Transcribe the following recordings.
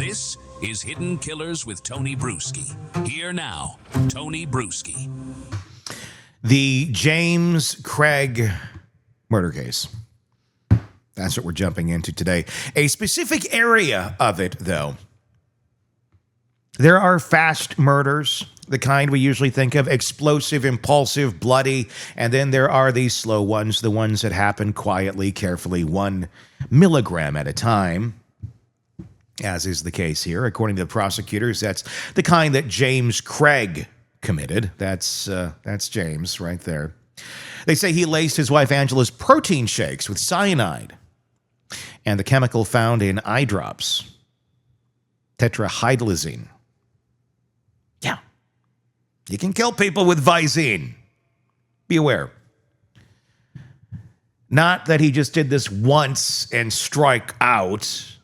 This is Hidden Killers with Tony Bruschi. Here now, Tony Bruschi. The James Craig murder case. That's what we're jumping into today. A specific area of it, though. There are fast murders, the kind we usually think of, explosive, impulsive, bloody, and then there are these slow ones, the ones that happen quietly, carefully, 1 milligram at a time, as is the case here. According to the prosecutors, that's the kind that James Craig committed. That's James right there. They say he laced his wife Angela's protein shakes with cyanide and the chemical found in eye drops, tetrahydrazine. Yeah. You can kill people with Visine. Be aware. Not that he just did this once and strike out,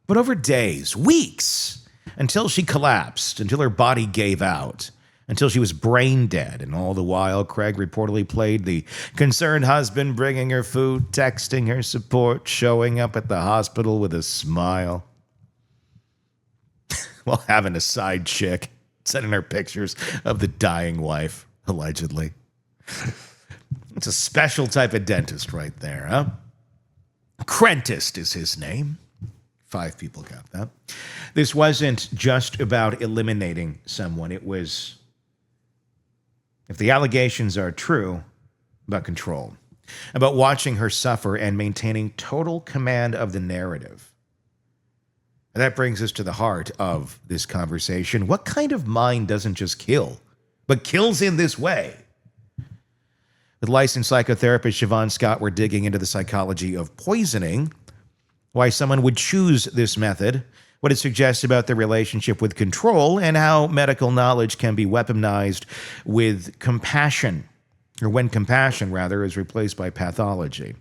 but over days, weeks, until she collapsed, until her body gave out, until she was brain dead. And all the while, Craig reportedly played the concerned husband, bringing her food, texting her support, showing up at the hospital with a smile, while having a side chick, sending her pictures of the dying wife, allegedly. It's a special type of dentist right there, huh? Crentist is his name. 5 people got that. This wasn't just about eliminating someone. It was, if the allegations are true, about control, about watching her suffer and maintaining total command of the narrative. And that brings us to the heart of this conversation. What kind of mind doesn't just kill, but kills in this way? With licensed psychotherapist Siobhan Scott, we're digging into the psychology of poisoning, why someone would choose this method, what it suggests about their relationship with control, and how medical knowledge can be weaponized with compassion, or when compassion, rather, is replaced by pathology.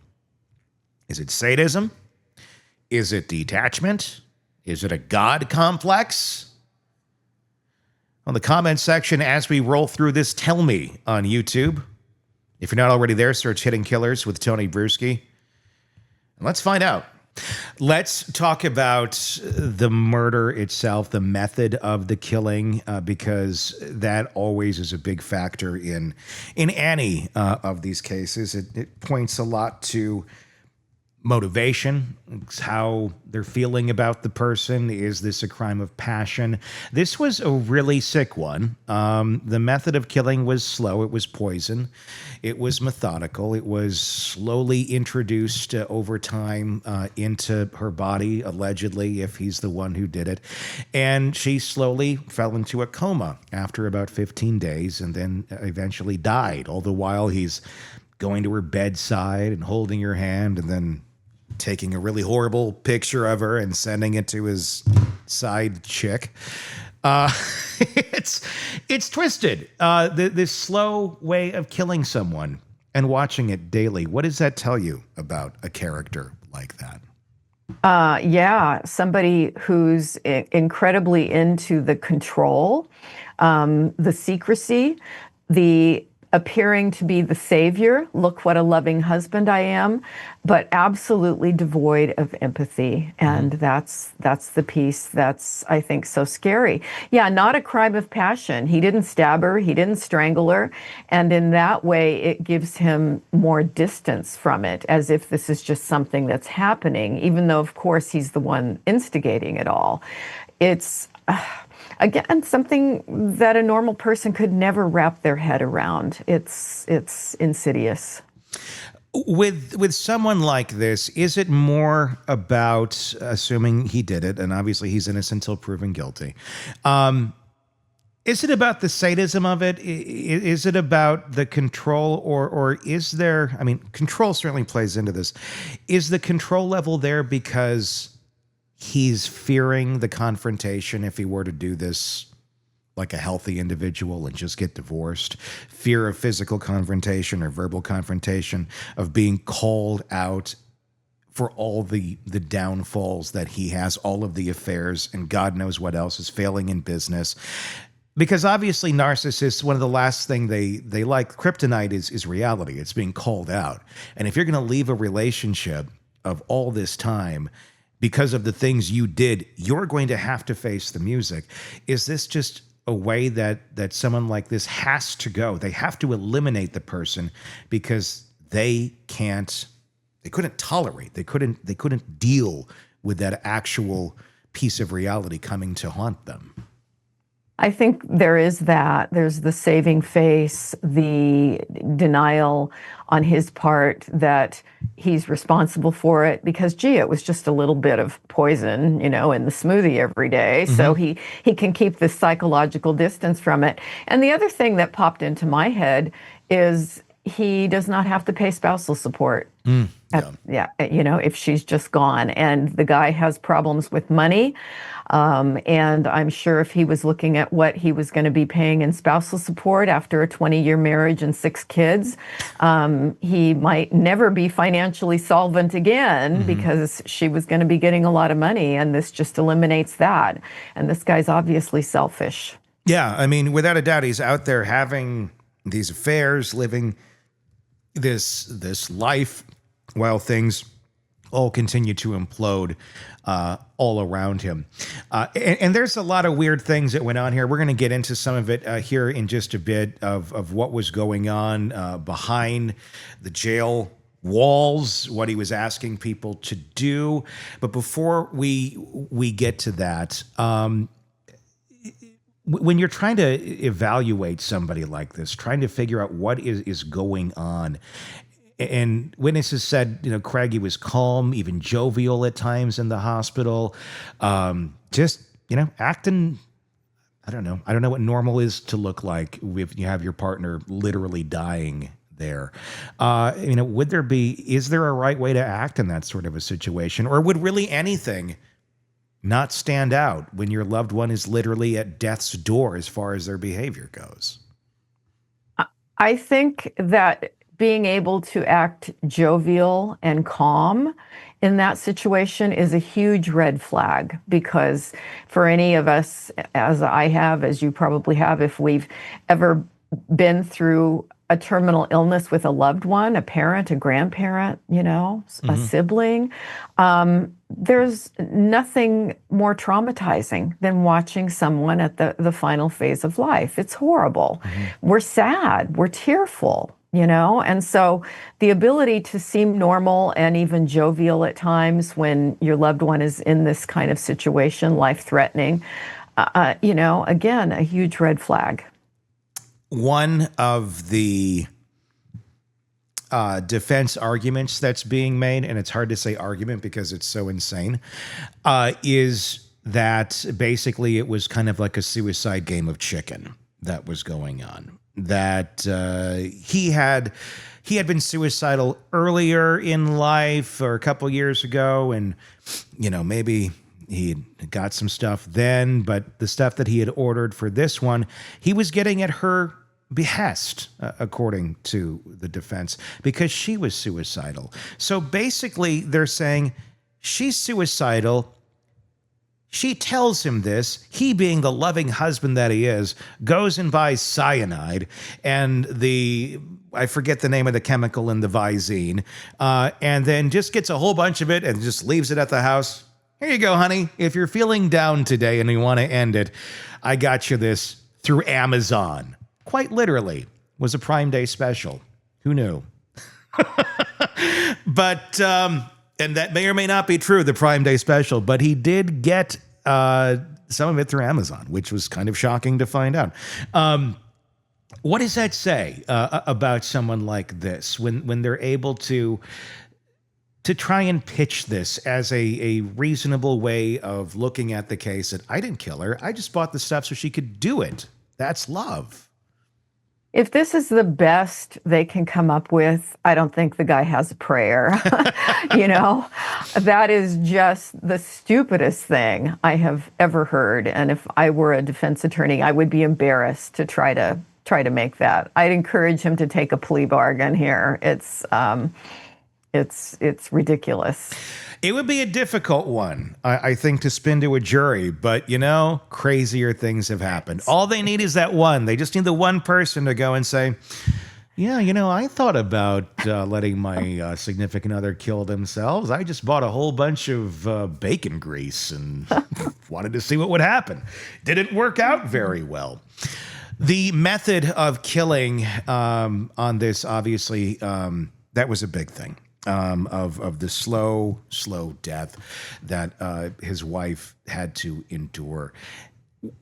Is it sadism? Is it detachment? Is it a God complex? On the comment section, as we roll through this, tell me on YouTube. If you're not already there, search Hidden Killers with Tony Bruschi. And let's find out. Let's talk about the murder itself, the method of the killing, because that always is a big factor in any of these cases. It points a lot to motivation, how they're feeling about the person. Is this a crime of passion? This was a really sick one. The method of killing was slow. It was poison. It was methodical. It was slowly introduced over time into her body, allegedly, if he's the one who did it. And she slowly fell into a coma after about 15 days and then eventually died. All the while he's going to her bedside and holding her hand and then taking a really horrible picture of her and sending it to his side chick. It's twisted. This slow way of killing someone and watching it daily. What does that tell you about a character like that? Yeah, somebody who's incredibly into the control, the secrecy, the appearing to be the savior, look what a loving husband I am, but absolutely devoid of empathy. And that's the piece that's, I think, so scary. Yeah, not a crime of passion. He didn't stab her, he didn't strangle her. And in that way, it gives him more distance from it, as if this is just something that's happening, even though, of course, he's the one instigating it all. It's again, something that a normal person could never wrap their head around. It's insidious. With someone like this, is it more about, assuming he did it, and obviously he's innocent until proven guilty, is it about the sadism of it? Is it about the control, or is there, I mean, control certainly plays into this. Is the control level there because he's fearing the confrontation if he were to do this like a healthy individual and just get divorced? Fear of physical confrontation or verbal confrontation, of being called out for all the downfalls that he has, all of the affairs, and God knows what else is failing in business. Because obviously narcissists, one of the last thing they like, kryptonite is reality. It's being called out. And if you're going to leave a relationship of all this time because of the things you did, you're going to have to face the music. Is this just a way that someone like this has to go? They have to eliminate the person because they couldn't tolerate, they couldn't deal with that actual piece of reality coming to haunt them. I think there is that. There's the saving face, the denial on his part that he's responsible for it because, gee, it was just a little bit of poison, in the smoothie every day. Mm-hmm. So he can keep this psychological distance from it. And the other thing that popped into my head is he does not have to pay spousal support. If she's just gone. And the guy has problems with money. And I'm sure if he was looking at what he was going to be paying in spousal support after a 20-year marriage and 6 kids, he might never be financially solvent again because she was going to be getting a lot of money. And this just eliminates that. And this guy's obviously selfish. Yeah, I mean, without a doubt, he's out there having these affairs, living this life while things all continue to implode all around him. And there's a lot of weird things that went on here. We're going to get into some of it here in just a bit of what was going on behind the jail walls, what he was asking people to do. But before we get to that, when you're trying to evaluate somebody like this, trying to figure out what is going on, and witnesses said, Craigie was calm, even jovial at times in the hospital, acting, I don't know what normal is to look like if you have your partner literally dying there. Is there a right way to act in that sort of a situation? Or would really anything not stand out when your loved one is literally at death's door as far as their behavior goes? I think that being able to act jovial and calm in that situation is a huge red flag, because for any of us, as I have, as you probably have, if we've ever been through a terminal illness with a loved one, a parent, a grandparent, a sibling, there's nothing more traumatizing than watching someone at the final phase of life. It's horrible. We're sad, we're tearful, and so the ability to seem normal and even jovial at times when your loved one is in this kind of situation, life-threatening, again, a huge red flag. One of the defense arguments that's being made, and it's hard to say argument because it's so insane, is that basically it was kind of like a suicide game of chicken that was going on. That he had been suicidal earlier in life or a couple years ago, and maybe he got some stuff then, but the stuff that he had ordered for this one, he was getting at her behest, according to the defense, because she was suicidal. So basically, they're saying she's suicidal. She tells him this. He, being the loving husband that he is, goes and buys cyanide and I forget the name of the chemical in the Visine, and then just gets a whole bunch of it and just leaves it at the house. Here you go, honey. If you're feeling down today and you want to end it, I got you this through Amazon. Quite literally, was a Prime Day special. Who knew? But, and that may or may not be true, the Prime Day special, but he did get some of it through Amazon, which was kind of shocking to find out. What does that say about someone like this when they're able to try and pitch this as a reasonable way of looking at the case that I didn't kill her, I just bought the stuff so she could do it? That's love. If this is the best they can come up with, I don't think the guy has a prayer. That is just the stupidest thing I have ever heard. And if I were a defense attorney, I would be embarrassed to try to make that. I'd encourage him to take a plea bargain here. It's ridiculous. It would be a difficult one, I think, to spin to a jury. But, crazier things have happened. All they need is that one. They just need the one person to go and say, Yeah, I thought about letting my significant other kill themselves. I just bought a whole bunch of bacon grease and wanted to see what would happen. Didn't work out very well. The method of killing on this, obviously, that was a big thing. Of the slow death that his wife had to endure.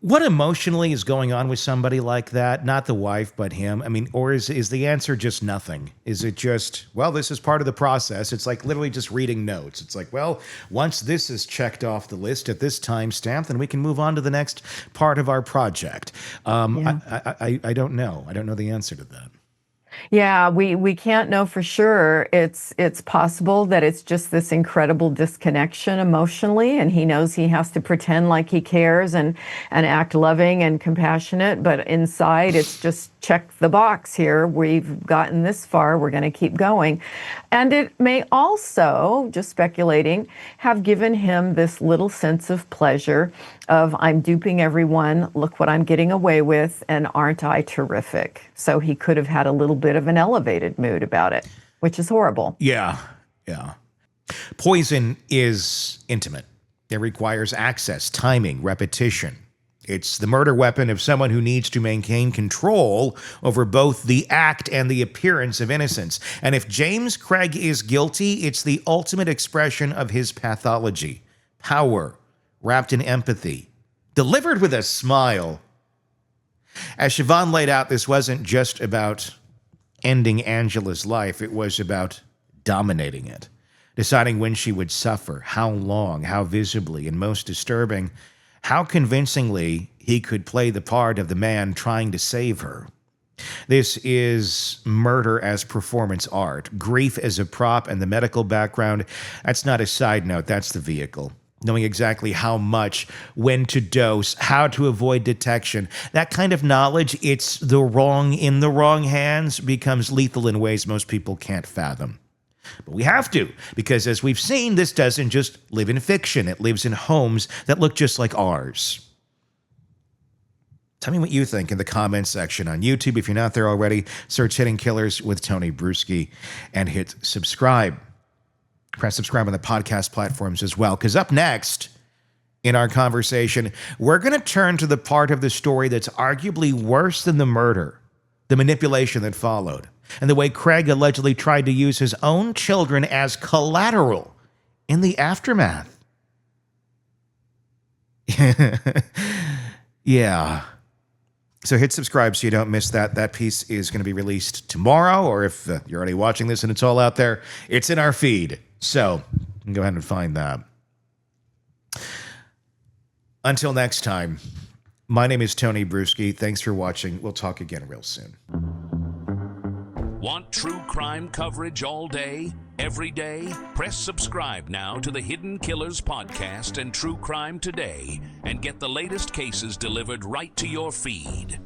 What emotionally is going on with somebody like that? Not the wife, but him. I mean, or is the answer just nothing? Is it just, well, this is part of the process? It's like literally just reading notes. It's like, well, once this is checked off the list at this timestamp, then we can move on to the next part of our project. Yeah. I don't know. I don't know the answer to that. Yeah, we can't know for sure. It's possible that it's just this incredible disconnection emotionally, and he knows he has to pretend like he cares and act loving and compassionate, but inside it's just check the box here. We've gotten this far, we're going to keep going. And it may also, just speculating, have given him this little sense of pleasure of I'm duping everyone, look what I'm getting away with, and aren't I terrific? So he could have had a little bit of an elevated mood about it, which is horrible. Yeah. Poison is intimate. It requires access, timing, repetition. It's the murder weapon of someone who needs to maintain control over both the act and the appearance of innocence. And if James Craig is guilty, it's the ultimate expression of his pathology. Power, wrapped in empathy, delivered with a smile. As Siobhan laid out, this wasn't just about ending Angela's life. It was about dominating it, deciding when she would suffer, how long, how visibly, and most disturbing, how convincingly he could play the part of the man trying to save her. This is murder as performance art, grief as a prop, and the medical background. That's not a side note, that's the vehicle. Knowing exactly how much, when to dose, how to avoid detection. That kind of knowledge, it's the wrong in the wrong hands, becomes lethal in ways most people can't fathom. But we have to, because as we've seen, this doesn't just live in fiction. It lives in homes that look just like ours. Tell me what you think in the comments section on YouTube. If you're not there already, search Hidden Killers with Tony Bruschi and hit subscribe. Press subscribe on the podcast platforms as well, because up next in our conversation, we're going to turn to the part of the story that's arguably worse than the murder, the manipulation that followed, and the way Craig allegedly tried to use his own children as collateral in the aftermath. Yeah. So hit subscribe so you don't miss that. That piece is going to be released tomorrow, or if you're already watching this and it's all out there, it's in our feed. So you can go ahead and find that. Until next time, my name is Tony Bruschi. Thanks for watching. We'll talk again real soon. Want true crime coverage all day, every day? Press subscribe now to the Hidden Killers podcast and True Crime Today and get the latest cases delivered right to your feed.